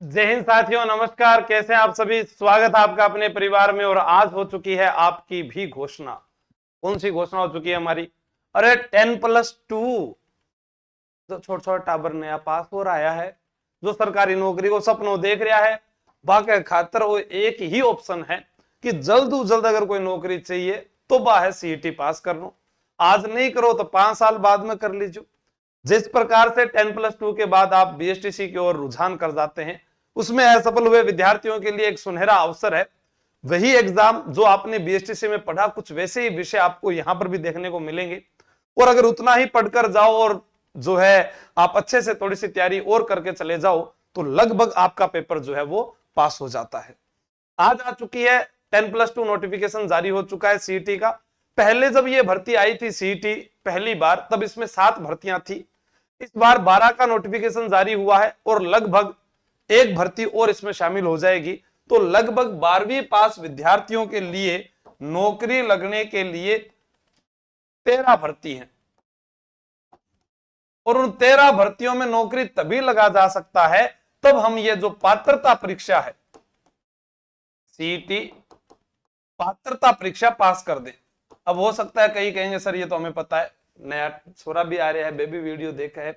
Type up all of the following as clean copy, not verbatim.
जय हिंद साथियों, नमस्कार। कैसे हैं आप सभी? स्वागत है आपका अपने परिवार में। और आज हो चुकी है आपकी भी घोषणा। कौन सी घोषणा हो चुकी है हमारी? अरे 10+2 जो छोटा छोटा टाबर नया पास हो रहा है, जो सरकारी नौकरी को सपनों देख रहा है, बाकी खातर वो एक ही ऑप्शन है कि जल्द से जल्द अगर कोई नौकरी चाहिए तो वह है सीईटी पास कर लो। आज नहीं करो तो 5 साल बाद में कर लीजिए। जिस प्रकार से 10+2 के बाद आप बीएसटीसी की ओर रुझान कर जाते हैं, उसमें असफल हुए विद्यार्थियों के लिए एक सुनहरा अवसर है। वही एग्जाम जो आपने बीएसटीसी में पढ़ा, कुछ वैसे ही विषय आपको यहां पर भी देखने को मिलेंगे। और अगर उतना ही पढ़कर जाओ और जो है आप अच्छे से थोड़ी सी तैयारी और करके चले जाओ तो लगभग आपका पेपर जो है वो पास हो जाता है। आज आ चुकी है 10+2 नोटिफिकेशन जारी हो चुका है सीईटी का। पहले जब ये भर्ती आई थी सीईटी पहली बार, तब इसमें 7 भर्तियां थी। इस बार 12 का नोटिफिकेशन जारी हुआ है और लगभग एक भर्ती और इसमें शामिल हो जाएगी। तो लगभग 12वीं पास विद्यार्थियों के लिए नौकरी लगने के लिए 13 भर्ती हैं। और उन 13 भर्तियों में नौकरी तभी लगा जा सकता है तब हम ये जो पात्रता परीक्षा है, सीईटी पात्रता परीक्षा पास कर दें। अब हो सकता है कई कहेंगे सर ये तो हमें पता है, नया छोरा भी आ रहा है, बेबी वीडियो देखा है,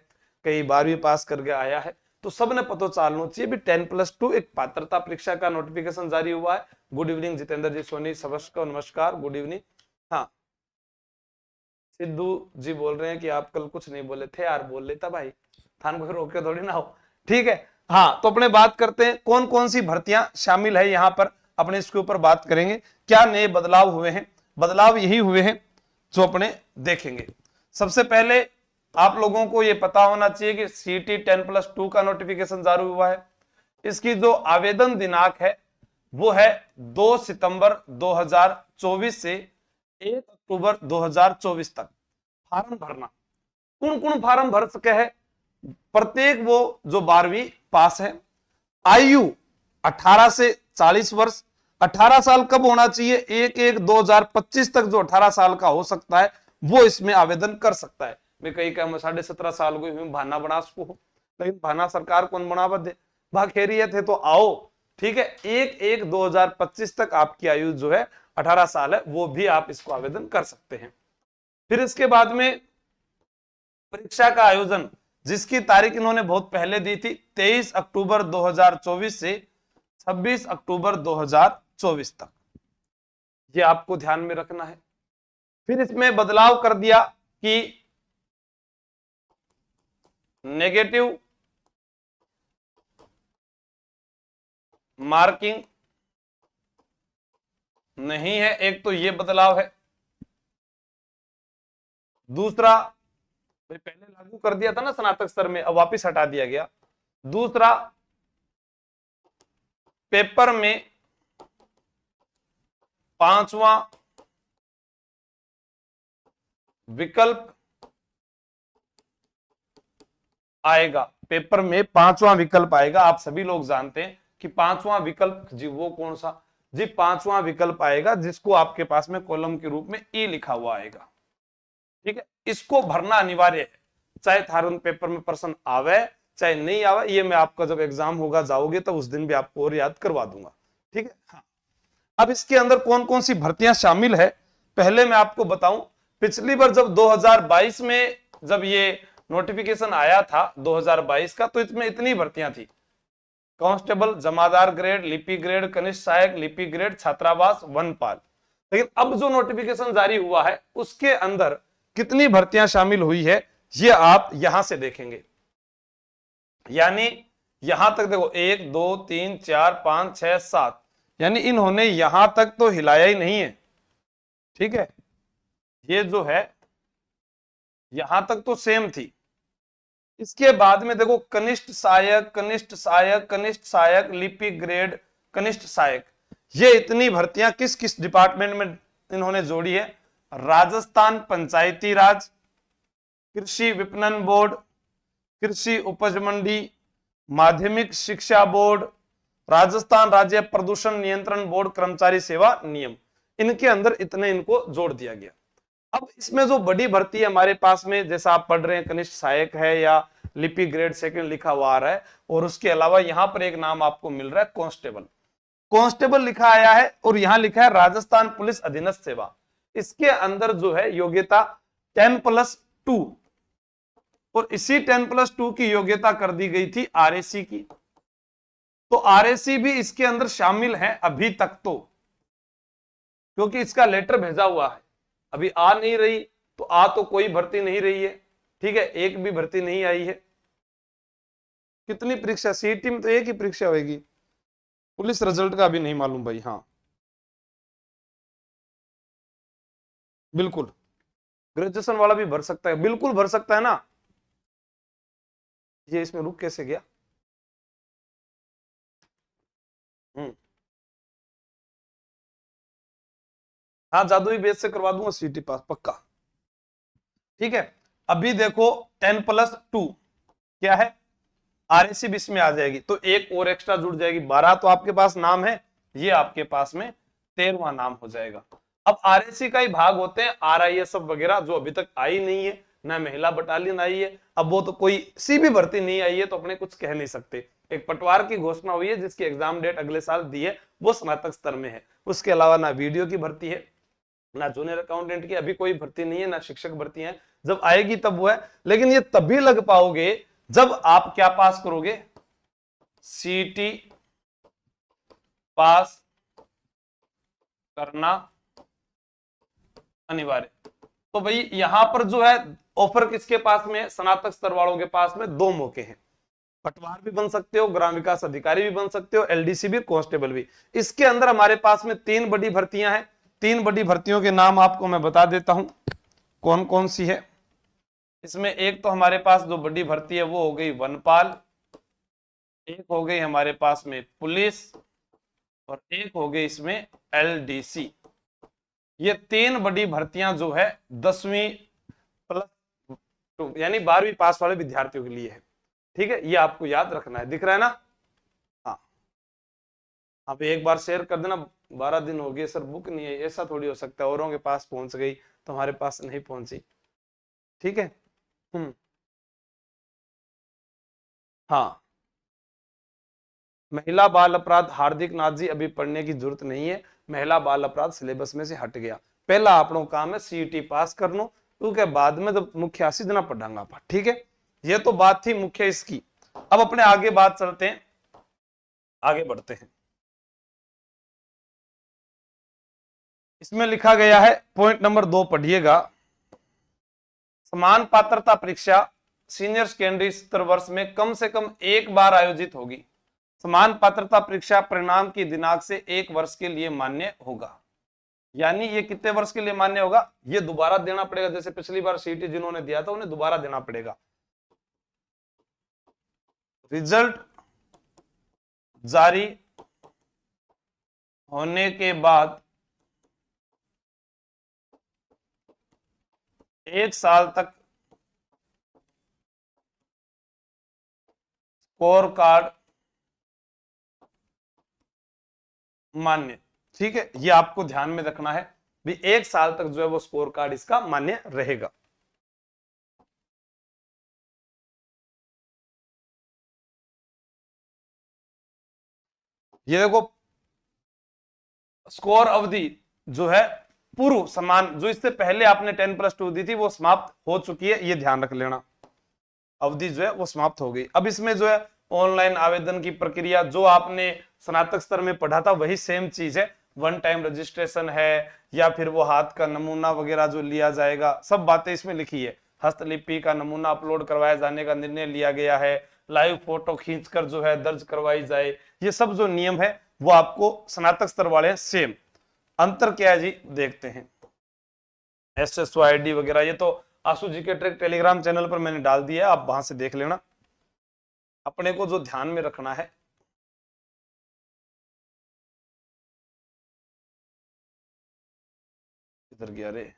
कई 12वीं पास करके आया है, तो सबने पता चालना चाहिए भी 10+2 एक पात्रता परीक्षा का नोटिफिकेशन जारी हुआ है। गुड इवनिंग जितेंद्र जी, सोनी सबको नमस्कार, गुड इवनिंग। हाँ, सिद्धू जी बोल रहे हैं कि आप कल कुछ नहीं बोले थे यार, बोल लेता भाई, थान को रोक के थोड़ी ना हो। ठीक है, हाँ, तो अपने बात करते हैं कौन कौन सी भर्तियां शामिल है यहाँ पर, अपने इसके ऊपर बात करेंगे। क्या नए बदलाव हुए हैं? बदलाव यही हुए हैं जो अपने देखेंगे। सबसे पहले आप लोगों को यह पता होना चाहिए कि सीईटी 10+2 का नोटिफिकेशन जारी हुआ है। इसकी जो आवेदन दिनांक है वो है 2 सितंबर 2024 से 1 अक्टूबर 2024 तक फार्म भरना। कौन कौन फार्म भर सके है? प्रत्येक वो जो 12वीं पास है, आयु 18 से 40 वर्ष। 18 साल कब होना चाहिए? 1/1/2025 तक जो 18 साल का हो सकता है वो इसमें आवेदन कर सकता है। मैं कहीं का 17.5 साल को भाना बना सकूं, लेकिन भाना सरकार कौन बनावा दे, भाखेरियत है तो आओ। ठीक है, 1/1/2025 तक आपकी आयु जो है 18 साल है, वो भी आप इसको आवेदन कर सकते हैं। फिर इसके बाद में परीक्षा का आयोजन, जिसकी तारीख इन्होंने बहुत पहले दी थी, 23 अक्टूबर 2024 से 26 अक्टूबर 2024 तक, ये आपको ध्यान में रखना है। फिर इसमें बदलाव कर दिया कि नेगेटिव मार्किंग नहीं है, एक तो ये बदलाव है। दूसरा, पहले लागू कर दिया था ना स्नातक स्तर में, अब वापस हटा दिया गया। दूसरा, पेपर में 5वां विकल्प आएगा। पेपर में 5वां विकल्प आएगा। आप सभी लोग जानते हैं कि 5वां विकल्प जी वो कौन सा? जी 5वां विकल्प आएगा जिसको आपके पास में कॉलम के रूप में ई लिखा हुआ आएगा। ठीक है, इसको भरना अनिवार्य है, चाहे थारण पेपर में प्रश्न आवे चाहे नहीं आवे। ये मैं आपका जब एग्जाम होगा जाओगे तब उस दिन भी आपको और याद करवा दूंगा। ठीक है, हाँ। अब इसके अंदर कौन कौन सी भर्तियां शामिल है पहले मैं आपको बताऊं। पिछली बार जब 2022 में जब ये नोटिफिकेशन आया था 2022 का, तो इसमें इतनी भर्तियां थी: कांस्टेबल, जमादार ग्रेड, लिपि ग्रेड, कनिष्ठ सहायक, लिपि ग्रेड, छात्रावास, वनपाल। लेकिन अब जो नोटिफिकेशन जारी हुआ है उसके अंदर कितनी भर्तियां शामिल हुई है ये आप यहां से देखेंगे। यानी यहां तक देखो, 1 2 3 4 5 6 7, यानी इन्होंने यहां तक तो हिलाया ही नहीं है। ठीक है, ये जो है यहां तक तो सेम थी। इसके बाद में देखो, कनिष्ठ सहायक, कनिष्ठ सहायक, कनिष्ठ सहायक, लिपि ग्रेड, कनिष्ठ सहायक, ये इतनी भर्तियां किस किस डिपार्टमेंट में इन्होंने जोड़ी है? राजस्थान पंचायती राज, कृषि विपणन बोर्ड, कृषि उपज मंडी, माध्यमिक शिक्षा बोर्ड, राजस्थान राज्य प्रदूषण नियंत्रण बोर्ड कर्मचारी सेवा नियम, इनके अंदर इतने इनको जोड़ दिया गया। अब इसमें जो बड़ी भर्ती है हमारे पास में, जैसा आप पढ़ रहे हैं, कनिष्ठ सहायक है या लिपि ग्रेड सेकंड लिखा हुआ आ रहा है। और उसके अलावा यहां पर एक नाम आपको मिल रहा है कांस्टेबल, कांस्टेबल लिखा आया है। और यहां लिखा है राजस्थान पुलिस अधीनस्थ सेवा। इसके अंदर जो है योग्यता 10+2, और इसी 10+2 की योग्यता कर दी गई थी आरएसी की। तो आरएसी भी इसके अंदर शामिल है अभी तक, तो क्योंकि इसका लेटर भेजा हुआ है, अभी आ नहीं रही, तो आ तो कोई भर्ती नहीं रही है, ठीक है, एक भी भर्ती नहीं आई है। कितनी परीक्षा, सीईटी में तो एक ही परीक्षा होगी, पुलिस रिजल्ट का अभी नहीं मालूम भाई। हाँ बिल्कुल, ग्रेजुएशन वाला भी भर सकता है, बिल्कुल भर सकता है ना। ये इसमें रुक कैसे गया? हाँ जादुई बेस से करवा दूंगा सीटी पास पक्का, ठीक है। अभी देखो 10+2 क्या है, आरएसी भी इसमें आ जाएगी, तो एक और एक्स्ट्रा जुड़ जाएगी, 12 तो आपके पास नाम है, ये आपके पास में 13वां नाम हो जाएगा। अब आरएसी का ही भाग होते हैं आरआईएस वगैरह, जो अभी तक आई नहीं है, ना महिला बटालियन आई है। अब वो तो कोई सी भी भर्ती नहीं आई है, तो अपने कुछ कह नहीं सकते। एक पटवार की घोषणा हुई है जिसकी एग्जाम डेट अगले साल दी है, वो स्नातक स्तर में है। उसके अलावा ना वीडियो की भर्ती है, ना जूनियर अकाउंटेंट की अभी कोई भर्ती नहीं है, ना शिक्षक भर्ती है। जब आएगी तब वो है, लेकिन ये तभी लग पाओगे जब आप क्या पास करोगे, सीटी पास करना अनिवार्य। तो भाई यहां पर जो है ऑफर किसके पास में है, स्नातक स्तर वालों के पास में दो मौके हैं, पटवार भी बन सकते हो, ग्राम विकास अधिकारी भी बन सकते हो, एलडीसी भी, कांस्टेबल भी। इसके अंदर हमारे पास में 3 बड़ी भर्तियां हैं। 3 बड़ी भर्तियों के नाम आपको मैं बता देता हूं कौन कौन सी है। इसमें एक तो हमारे पास जो बड़ी भर्ती है वो हो गई वनपाल, एक हो गई हमारे पास में पुलिस, और एक हो गई इसमें एलडीसी। ये 3 बड़ी भर्तियां जो है 10वीं+2 यानी 12वीं पास वाले विद्यार्थियों के लिए है, ठीक है, ये आपको याद रखना है। दिख रहा है ना? हाँ, आप एक बार शेयर कर देना। 12 दिन हो गए सर, बुक नहीं है, ऐसा थोड़ी हो सकता है औरों के पास पहुंच गई तो हमारे पास नहीं पहुंची, ठीक है। हाँ, महिला बाल अपराध हार्दिक नाथ जी अभी पढ़ने की जरूरत नहीं है, महिला बाल अपराध सिलेबस में से हट गया। पहला आपनों काम है सीईटी पास कर लो, क्योंकि बाद में जब मुख्य सीधना पढ़ांगा आप, ठीक है। ये तो बात थी मुख्य इसकी। अब अपने आगे बात चलते हैं, आगे बढ़ते हैं। इसमें लिखा गया है पॉइंट नंबर 2 पढ़िएगा, समान पात्रता परीक्षा सीनियर सेकेंडरी स्तर वर्ष में कम से कम एक बार आयोजित होगी। समान पात्रता परीक्षा परिणाम की दिनांक से 1 वर्ष के लिए मान्य होगा। यानी ये कितने वर्ष के लिए मान्य होगा, ये दोबारा देना पड़ेगा, जैसे पिछली बार सीटी जिन्होंने दिया था उन्हें दोबारा देना पड़ेगा। रिजल्ट जारी होने के बाद 1 साल तक स्कोर कार्ड मान्य, ठीक है, ये आपको ध्यान में रखना है भी 1 साल तक जो है वो स्कोर कार्ड इसका मान्य रहेगा। ये देखो स्कोर अवधि जो है पूर्व समान, जो इससे पहले आपने 10+2 दी थी वो समाप्त हो चुकी है, ये ध्यान रख लेना, अवधि जो है वो समाप्त हो गई। अब इसमें जो है ऑनलाइन आवेदन की प्रक्रिया जो आपने स्नातक स्तर में पढ़ा था वही सेम चीज है, 1 टाइम रजिस्ट्रेशन है, या फिर वो हाथ का नमूना वगैरह जो लिया जाएगा, सब बातें इसमें लिखी है। हस्तलिपि का नमूना अपलोड करवाए जाने का निर्णय लिया गया है, लाइव फोटो खींचकर जो है दर्ज करवाई जाए, ये सब जो नियम है वो आपको स्नातक स्तर वाले हैं सेम। अंतर क्या है जी, देखते हैं। SSO ID वगैरह ये तो आशु जी के ट्रिक टेलीग्राम चैनल पर मैंने डाल दिया है, आप वहां से देख लेना। अपने को जो ध्यान में रखना है, इधर गया रे,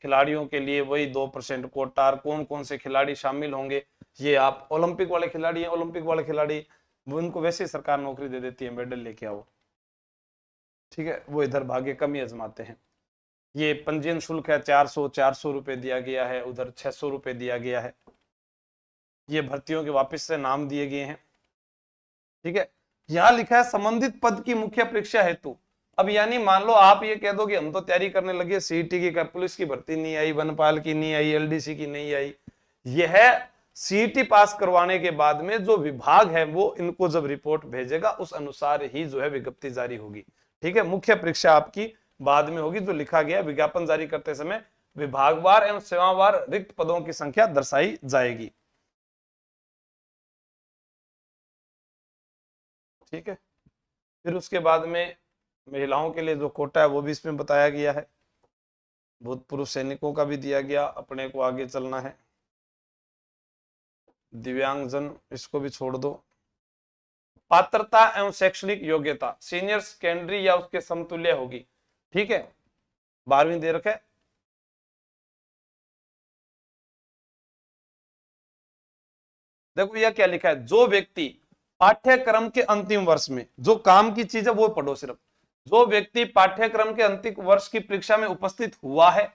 खिलाड़ियों के लिए वही 2% कोटा, कौन कौन से खिलाड़ी शामिल होंगे, ये आप ओलंपिक वाले खिलाड़ी हैं, ओलंपिक वाले खिलाड़ी उनको वैसे ही सरकार नौकरी दे देती है, मेडल लेके आओ, ठीक है, वो इधर भाग्य कम ही आजमाते हैं। ये पंजीयन शुल्क है 400 रुपए दिया गया है, उधर 600 रुपए दिया गया है। ये भर्तियों के वापस से नाम दिए गए हैं। ठीक है, यहां लिखा है संबंधित पद की मुख्य परीक्षा हेतु। अब यानी मान लो आप ये कह दो कि हम तो तैयारी करने लगे, सीईटी की, पुलिस की भर्ती नहीं आई, वनपाल की नहीं आई, एलडीसी की नहीं आई। यह सीईटी पास करवाने के बाद में जो विभाग है वो इनको जब रिपोर्ट भेजेगा उस अनुसार ही जो है विज्ञप्ति जारी होगी। ठीक है, मुख्य परीक्षा आपकी बाद में होगी। जो लिखा गया विज्ञापन जारी करते समय विभागवार एवं सेवावार रिक्त पदों की संख्या दर्शाई जाएगी। ठीक है, फिर उसके बाद में महिलाओं के लिए जो कोटा है वो भी इसमें बताया गया है। भूतपूर्व सैनिकों का भी दिया गया, अपने को आगे चलना है। दिव्यांगजन इसको भी छोड़ दो। पात्रता एवं शैक्षणिक योग्यता सीनियर सेकेंडरी या उसके समतुल्य होगी। ठीक है, 12वीं दे रखे। देखो यह क्या लिखा है, जो व्यक्ति पाठ्यक्रम के अंतिम वर्ष में, जो काम की चीज है वो पढ़ो सिर्फ, जो व्यक्ति पाठ्यक्रम के अंतिम वर्ष की परीक्षा में उपस्थित हुआ है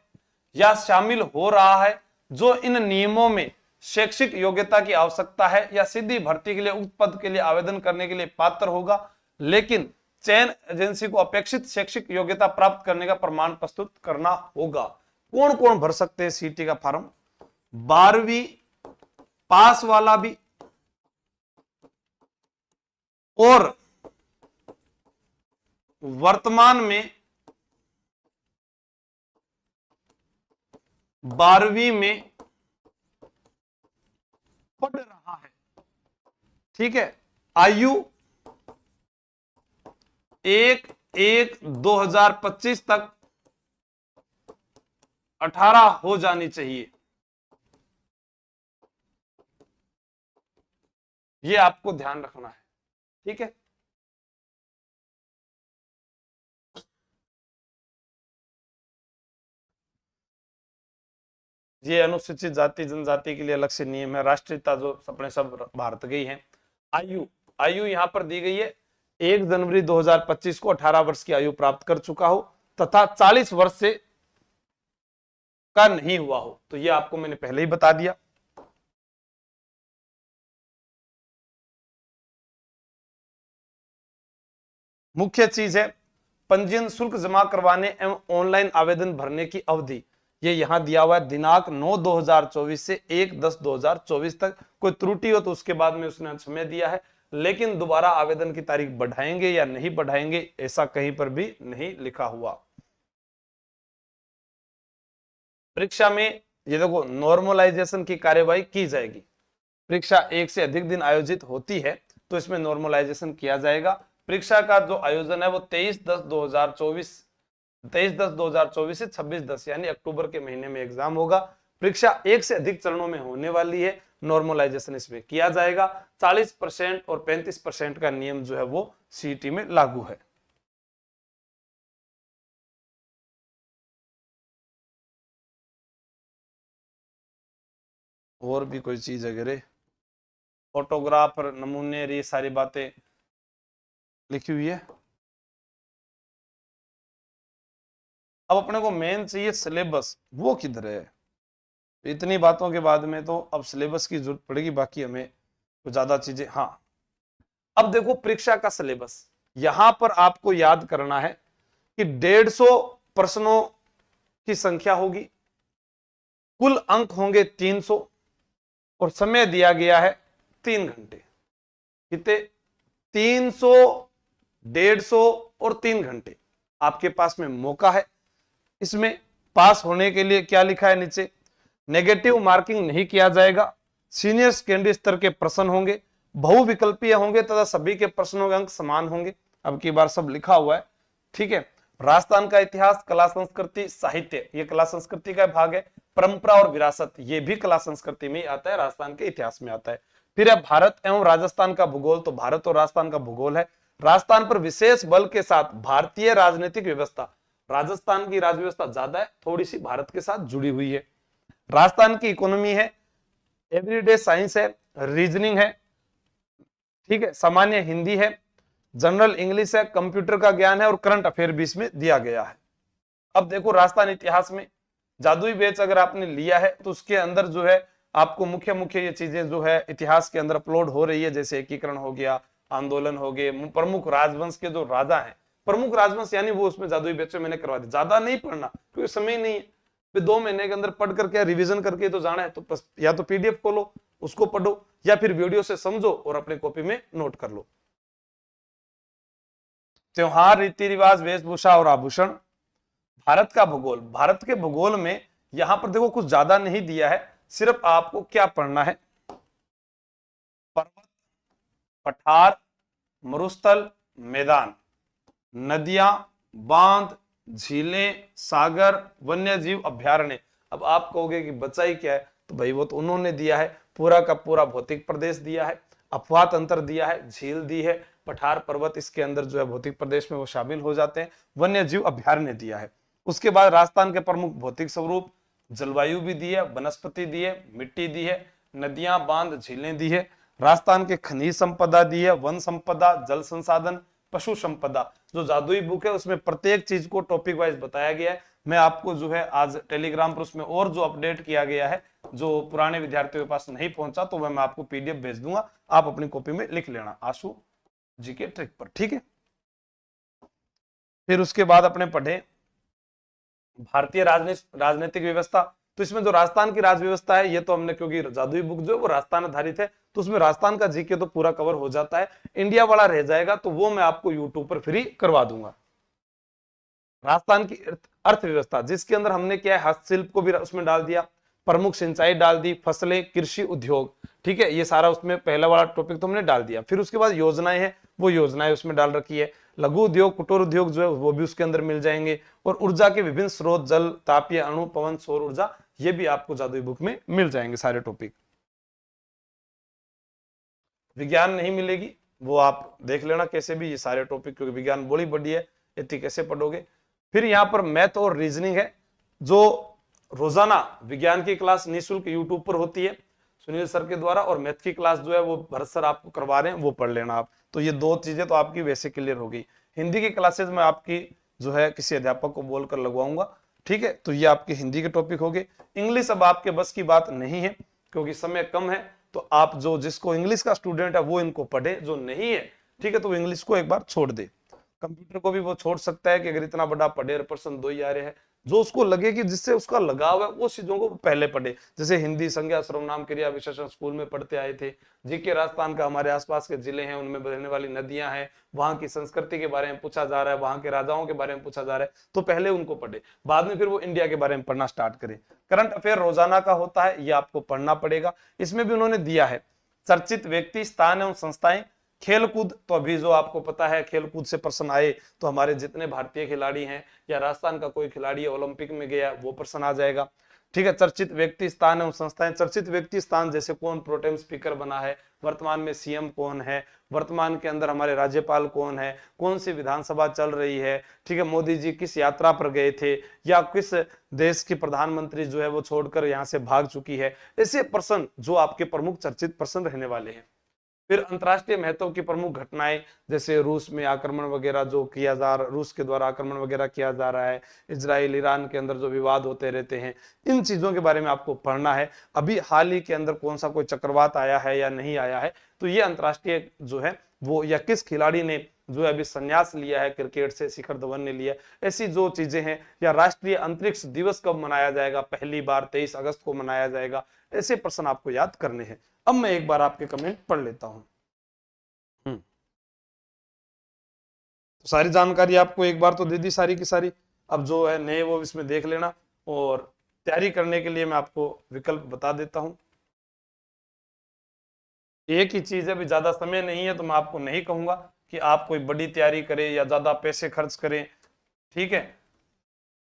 या शामिल हो रहा है, जो इन नियमों में शैक्षिक योग्यता की आवश्यकता है या सीधी भर्ती के लिए उक्त पद के लिए आवेदन करने के लिए पात्र होगा, लेकिन चयन एजेंसी को अपेक्षित शैक्षिक योग्यता प्राप्त करने का प्रमाण प्रस्तुत करना होगा। कौन कौन भर सकते हैं सीईटी का फॉर्म? 12वीं पास वाला भी और वर्तमान में 12वीं में पढ़ रहा है। ठीक है, आयु 1/1/2025 तक 18 हो जानी चाहिए। ये आपको ध्यान रखना है। ठीक है, ये अनुसूचित जाति जनजाति के लिए अलग से नियम है। राष्ट्रीयता जो अपने सब भारत गई है। आयु आयु यहां पर दी गई है 1 जनवरी 2025 को 18 वर्ष की आयु प्राप्त कर चुका हो तथा 40 वर्ष से का नहीं हुआ हो। तो ये आपको मैंने पहले ही बता दिया। मुख्य चीज है पंजीयन शुल्क जमा करवाने एवं ऑनलाइन आवेदन भरने की अवधि। ये यहां दिया हुआ है दिनांक 9/2024 से 1/10/2024 तक। कोई त्रुटि हो तो उसके बाद में उसने समय दिया है, लेकिन दोबारा आवेदन की तारीख बढ़ाएंगे या नहीं बढ़ाएंगे ऐसा कहीं पर भी नहीं लिखा हुआ। परीक्षा में ये देखो नॉर्मलाइजेशन की कार्यवाही की जाएगी। परीक्षा एक से अधिक दिन आयोजित होती है तो इसमें नॉर्मलाइजेशन किया जाएगा। परीक्षा का जो आयोजन है वो 23/10/2024 से 26/10 यानी अक्टूबर के महीने में एग्जाम होगा। परीक्षा एक से अधिक चरणों में होने वाली है। नॉर्मलाइजेशन इसमें किया जाएगा। 40% और 35% का नियम जो है वो सीईटी में लागू है। और भी कोई चीज अगर फोटोग्राफ नमूने ये सारी बातें लिखी हुई है। अब अपने को मेन चाहिए सिलेबस, वो किधर है? इतनी बातों के बाद में तो अब सिलेबस की जरूरत पड़ेगी। बाकी हमें तो ज्यादा चीजें, हाँ अब देखो परीक्षा का सिलेबस यहां पर आपको याद करना है कि 150 प्रश्नों की संख्या होगी, कुल अंक होंगे 300 और समय दिया गया है 3 घंटे। कितने? 300, 150 और 3 घंटे आपके पास में मौका है। इसमें पास होने के लिए क्या लिखा है नीचे, नेगेटिव मार्किंग नहीं किया जाएगा। सीनियर सेकेंडरी स्तर के प्रश्न होंगे, बहुविकल्पीय होंगे तथा सभी के प्रश्नों के अंक समान होंगे। अब की बार सब लिखा हुआ है। ठीक है, राजस्थान का इतिहास, कला संस्कृति, साहित्य ये कला संस्कृति का भाग है। परंपरा और विरासत ये भी कला संस्कृति में ही आता है, राजस्थान के इतिहास में आता है। फिर है भारत एवं राजस्थान का भूगोल, तो भारत और राजस्थान का भूगोल है। राजस्थान पर विशेष बल के साथ भारतीय राजनीतिक व्यवस्था, राजस्थान की राज व्यवस्था ज्यादा है, थोड़ी सी भारत के साथ जुड़ी हुई है। राजस्थान की इकोनॉमी है, एवरीडे साइंस है, रीजनिंग है, ठीक है, सामान्य हिंदी है, जनरल इंग्लिश है, कंप्यूटर का ज्ञान है और करंट अफेयर भी इसमें दिया गया है। अब देखो राजस्थान इतिहास में जादुई बैच अगर आपने लिया है तो उसके अंदर जो है आपको मुख्य मुख्य ये चीजें जो है इतिहास के अंदर अपलोड हो रही है, जैसे एकीकरण हो गया, आंदोलन हो गए, प्रमुख राजवंश के जो राजा हैं, प्रमुख राजवंश यानी वो उसमें जादुई बैच में मैंने करवा दिया, ज्यादा नहीं पढ़ना क्योंकि समय नहीं है, फिर 2 महीने के अंदर पढ़ करके रिवीजन करके तो जाना है, तो बस या तो पीडीएफ खोलो उसको पढ़ो या फिर वीडियो से समझो और अपने कॉपी में नोट कर लो। त्योहार, रीति रिवाज, वेशभूषा और आभूषण। भारत का भूगोल, भारत के भूगोल में यहां पर देखो कुछ ज्यादा नहीं दिया है, सिर्फ आपको क्या पढ़ना है, पर्वत, पठार, मरुस्थल, मैदान, नदियां, बांध, झीलें, सागर, वन्य जीव अभ्यारण्य। अब आप कहोगे कि बचा ही क्या है, तो भाई वो तो उन्होंने दिया है, पूरा का पूरा भौतिक प्रदेश दिया है, अपवाह तंत्र दिया है, झील दी है, पठार पर्वत इसके अंदर जो है भौतिक प्रदेश में वो शामिल हो जाते हैं, वन्य जीव अभ्यारण्य दिया है। उसके बाद राजस्थान के प्रमुख भौतिक स्वरूप, जलवायु भी दी है, वनस्पति दी है, मिट्टी दी है, नदियां, बांध, झीलें दी है, राजस्थान के खनिज संपदा दी है, वन संपदा, जल संसाधन, पशु संपदा। जो जादुई बुक है उसमें प्रत्येक चीज को टॉपिक वाइज बताया गया है। मैं आपको जो है आज टेलीग्राम पर उसमें और जो अपडेट किया गया है, जो पुराने विद्यार्थियों के पास नहीं पहुंचा, तो वह मैं आपको पीडीएफ भेज दूंगा, आप अपनी कॉपी में लिख लेना आशु जी के ट्रिक पर, ठीक है। फिर उसके बाद अपने पढ़े भारतीय राजनीतिक व्यवस्था। तो इसमें जो राजस्थान की राज व्यवस्था है, ये तो हमने, क्योंकि जादुई बुक जो है वो राजस्थान आधारित है, तो उसमें राजस्थान का जीके तो पूरा कवर हो जाता है, इंडिया वाला रह जाएगा तो वो मैं आपको यूट्यूब पर फ्री करवा दूंगा। राजस्थान की अर्थव्यवस्था, जिसके अंदर हमने क्या है, हस्तशिल्प को भी उसमें डाल दिया, प्रमुख सिंचाई डाल दी, फसलें, कृषि उद्योग, ठीक है, ये सारा उसमें पहला वाला टॉपिक तो हमने डाल दिया। फिर उसके बाद योजनाएं हैं, वो योजनाएं उसमें डाल रखी है, लघु उद्योग, कुटीर उद्योग जो है वो भी उसके अंदर मिल जाएंगे, और ऊर्जा के विभिन्न स्रोत, जल, तापीय, अणु, पवन, सौर ऊर्जा, ये भी आपको जादुई बुक में मिल जाएंगे सारे टॉपिक। विज्ञान नहीं मिलेगी, वो आप देख लेना कैसे भी, ये सारे टॉपिक, क्योंकि विज्ञान बड़ी बड़ी है, इतनी कैसे पढ़ोगे। फिर यहाँ पर मैथ और रीजनिंग है, जो रोजाना विज्ञान की क्लास निःशुल्क यूट्यूब पर होती है सुनील सर के द्वारा, और मैथ की क्लास जो है वो भरत सर आपको करवा रहे हैं, वो पढ़ लेना आप। तो ये 2 चीजें तो आपकी वैसे क्लियर हो गई। हिंदी की क्लासेस में आपकी जो है किसी अध्यापक को बोलकर लगवाऊंगा, ठीक है। तो ये आपके हिंदी के टॉपिक हो गए। इंग्लिश अब आपके बस की बात नहीं है, क्योंकि समय कम है, तो आप जो जिसको इंग्लिश का स्टूडेंट है वो इनको पढ़े, जो नहीं है, ठीक है, तो इंग्लिश को एक बार छोड़ दे। कंप्यूटर को भी वो छोड़ सकता है कि अगर इतना बड़ा पढ़े, पर्सन 2 ही आ रहे हैं, जो उसको लगे कि जिससे उसका लगाव है वो चीजों को पहले पढ़े। जैसे हिंदी, संज्ञा, सर्वनाम, क्रिया, विशेषण स्कूल में पढ़ते आए थे, जीके राजस्थान का, हमारे आसपास के जिले हैं उनमें बहने वाली नदियां हैं, वहां की संस्कृति के बारे में पूछा जा रहा है, वहां के राजाओं के बारे में पूछा जा रहा है, तो पहले उनको पढ़े, बाद में फिर वो इंडिया के बारे में पढ़ना स्टार्ट करे। करंट अफेयर रोजाना का होता है, ये आपको पढ़ना पड़ेगा। इसमें भी उन्होंने दिया है चर्चित व्यक्ति, स्थान एवं संस्थाएं, खेलकूद, तो अभी जो आपको पता है खेलकूद से प्रश्न आए, तो हमारे जितने भारतीय खिलाड़ी हैं या राजस्थान का कोई खिलाड़ी ओलंपिक में गया, वो प्रश्न आ जाएगा, ठीक है। चर्चित व्यक्ति, स्थान एवं संस्थाएं, चर्चित व्यक्ति स्थान जैसे कौन प्रोटेम स्पीकर बना है, वर्तमान में सीएम कौन है, वर्तमान के अंदर हमारे राज्यपाल कौन है, कौन सी विधानसभा चल रही है, ठीक है, मोदी जी किस यात्रा पर गए थे, या किस देश की प्रधानमंत्री जो है वो छोड़कर यहाँ से भाग चुकी है, ऐसे प्रश्न जो आपके प्रमुख चर्चित प्रश्न रहने वाले हैं। फिर अंतरराष्ट्रीय महत्व की प्रमुख घटनाएं, जैसे रूस में आक्रमण वगैरह जो किया जा रहा, रूस के द्वारा आक्रमण वगैरह किया जा रहा है, इजराइल ईरान के अंदर जो विवाद होते रहते हैं, इन चीजों के बारे में आपको पढ़ना है। अभी हाल ही के अंदर कौन सा कोई चक्रवात आया है या नहीं आया है, तो ये अंतरराष्ट्रीय जो है वो, या किस खिलाड़ी ने जो है अभी संन्यास लिया है क्रिकेट से, शिखर धवन ने लिया, ऐसी जो चीजें हैं, या राष्ट्रीय अंतरिक्ष दिवस कब मनाया जाएगा, पहली बार 23 अगस्त को मनाया जाएगा, ऐसे प्रश्न आपको याद करने हैं। अब मैं एक बार आपके कमेंट पढ़ लेता हूं। तो सारी जानकारी आपको एक बार तो दे दी सारी की सारी, अब जो है नए वो इसमें देख लेना, और तैयारी करने के लिए मैं आपको विकल्प बता देता हूं। एक ही चीज है, अभी ज्यादा समय नहीं है, तो मैं आपको नहीं कहूंगा कि आप कोई बड़ी तैयारी करें या ज्यादा पैसे खर्च करें, ठीक है।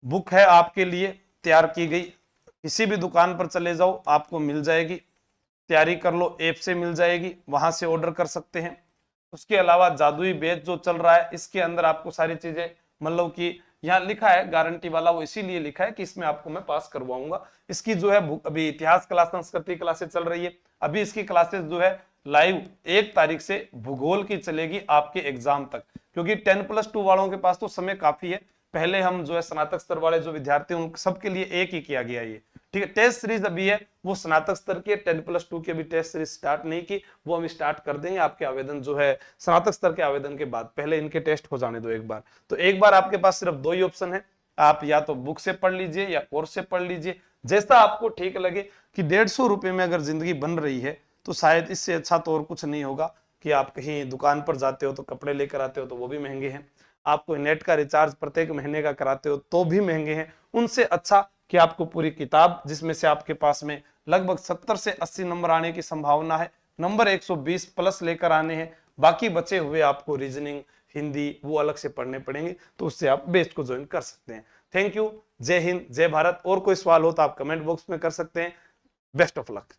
बुक है आपके लिए तैयार की गई, किसी भी दुकान पर चले जाओ आपको मिल जाएगी, तैयारी कर लो, ऐप से मिल जाएगी, वहां से ऑर्डर कर सकते हैं। उसके अलावा जादुई बैच जो चल रहा है, इसके अंदर आपको सारी चीजें, मतलब कि यहाँ लिखा है गारंटी वाला, वो इसीलिए लिखा है कि इसमें आपको मैं पास करवाऊंगा। इसकी जो है अभी इतिहास क्लास, संस्कृति क्लासेस चल रही है, अभी इसकी क्लासेस जो है लाइव 1 तारीख से भूगोल की चलेगी आपके एग्जाम तक, क्योंकि 10+2 वालों के पास तो समय काफी है। पहले हम जो है स्नातक स्तर वाले जो विद्यार्थी उन सबके लिए एक ही किया गया, ये ठीक है। टेस्ट सीरीज अभी है वो स्नातक स्तर की 10+2 की अभी टेस्ट सीरीज स्टार्ट नहीं की, वो हम स्टार्ट कर देंगे आपके आवेदन जो है स्नातक स्तर के आवेदन के बाद। पहले इनके टेस्ट हो जाने दो एक बार। तो एक बार आपके पास सिर्फ 2 ही ऑप्शन है, आप या तो बुक से पढ़ लीजिए या कोर्स से पढ़ लीजिए, जैसा आपको ठीक लगे। कि 150 रुपए में अगर जिंदगी बन रही है तो शायद इससे अच्छा तो और कुछ नहीं होगा। कि आप कहीं दुकान पर जाते हो तो कपड़े लेकर आते हो तो वो भी महंगे हैं, आपको नेट का रिचार्ज प्रत्येक महीने का कराते हो तो भी महंगे हैं। उनसे अच्छा कि आपको पूरी किताब, जिसमें से आपके पास में लगभग 70 से 80 नंबर आने की संभावना है, नंबर 120 प्लस लेकर आने हैं, बाकी बचे हुए आपको रीजनिंग, हिंदी वो अलग से पढ़ने पड़ेंगे, तो उससे आप बेस्ट को ज्वाइन कर सकते हैं। थैंक यू, जय हिंद, जय भारत। और कोई सवाल हो तो आप कमेंट बॉक्स में कर सकते हैं। Best of luck.